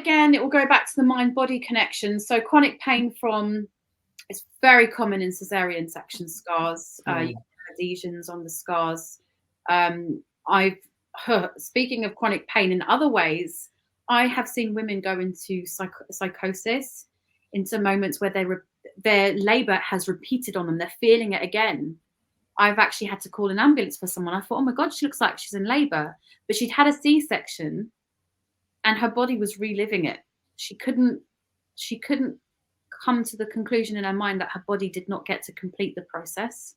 again, it will go back to the mind-body connection. So chronic pain it's very common in cesarean section scars. You have adhesions on the scars. Speaking of chronic pain in other ways, I have seen women go into psychosis, into moments where their labour has repeated on them. They're feeling it again. I've actually had to call an ambulance for someone. I thought, oh my God, she looks like she's in labour. But she'd had a C-section and her body was reliving it. She couldn't come to the conclusion in her mind that her body did not get to complete the process.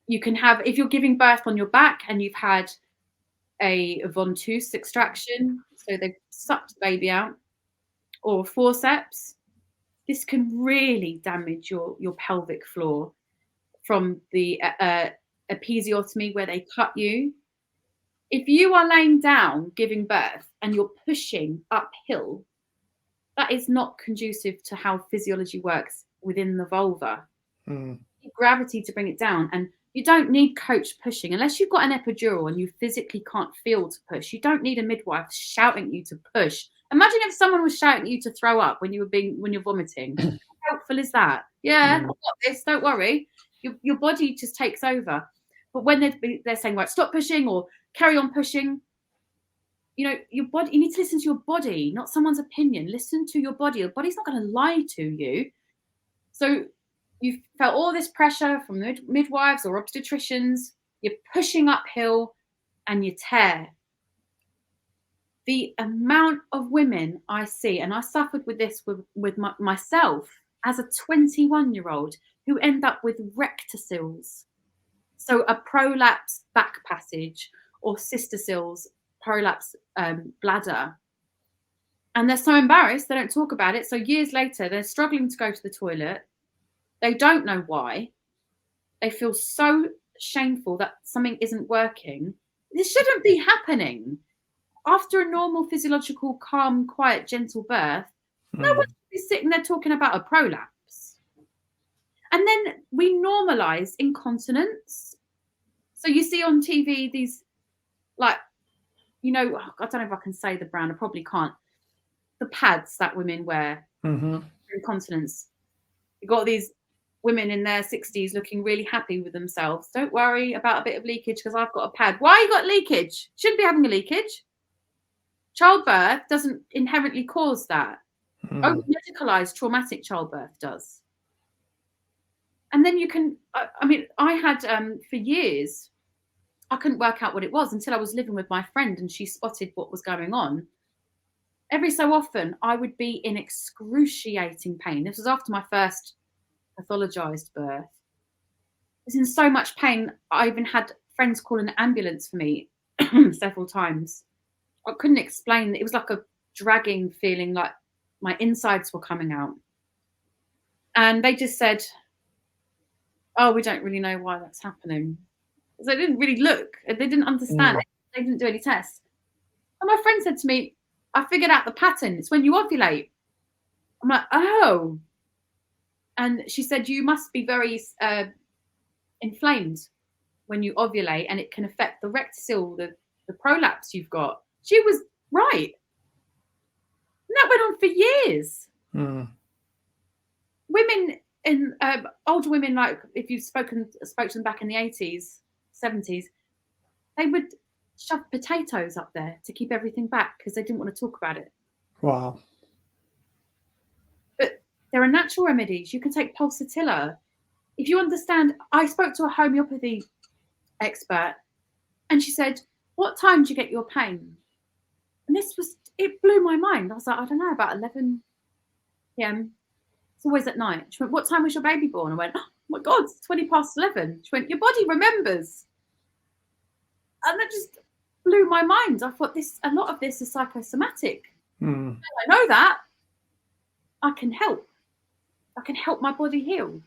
You can have, if you're giving birth on your back and you've had a ventouse extraction, so they've sucked the baby out, or forceps, this can really damage your pelvic floor from the episiotomy where they cut you. If you are laying down giving birth and you're pushing uphill, that is not conducive to how physiology works within the vulva. You need gravity to bring it down, and you don't need coach pushing unless you've got an epidural and you physically can't feel to push. You don't need a midwife shouting at you to push. Imagine if someone was shouting at you to throw up when you're vomiting. How helpful is that? Yeah, I've got this. Don't worry. Your body just takes over. But when they're saying, right, stop pushing or carry on pushing, your body. You need to listen to your body, not someone's opinion. Listen to your body. Your body's not going to lie to you. So you felt all this pressure from midwives or obstetricians. You're pushing uphill, and you tear. The amount of women I see, and I suffered with this with myself as a 21-year-old, who end up with rectocils. So a prolapse back passage, or cystocils, prolapse bladder. And they're so embarrassed, they don't talk about it. So years later, they're struggling to go to the toilet. They don't know why. They feel so shameful that something isn't working. This shouldn't be happening. After a normal, physiological, calm, quiet, gentle birth, no one should be sitting there talking about a prolapse. And then we normalise incontinence. So you see on TV these, I don't know if I can say the brand, I probably can't. The pads that women wear for incontinence. You've got these women in their 60s looking really happy with themselves. Don't worry about a bit of leakage because I've got a pad. Why you got leakage? Shouldn't be having a leakage. Childbirth doesn't inherently cause that. Only medicalised traumatic childbirth does. And then you can, I had for years, I couldn't work out what it was until I was living with my friend and she spotted what was going on. Every so often, I would be in excruciating pain. This was after my first pathologised birth. I was in so much pain, I even had friends call an ambulance for me several times. I couldn't explain. It was like a dragging feeling, like my insides were coming out. And they just said, oh, we don't really know why that's happening. Because they didn't really look. They didn't understand it. They didn't do any tests. And my friend said to me, I figured out the pattern. It's when you ovulate. I'm like, oh. And she said, you must be very inflamed when you ovulate, and it can affect the rectocil, the prolapse you've got. She was right. And that went on for years. Women, older women, like if you spoke to them back in the 80s, 70s, they would shove potatoes up there to keep everything back because they didn't want to talk about it. Wow. But there are natural remedies. You can take pulsatilla. If you understand, I spoke to a homeopathy expert and she said, what time do you get your pain? And it blew my mind. I was like, I don't know, about 11 p.m. It's always at night. She went, what time was your baby born? I went, oh my God, it's 20 past 11. She went, your body remembers. And that just blew my mind. I thought a lot of this is psychosomatic. I know that. I can help. I can help my body heal.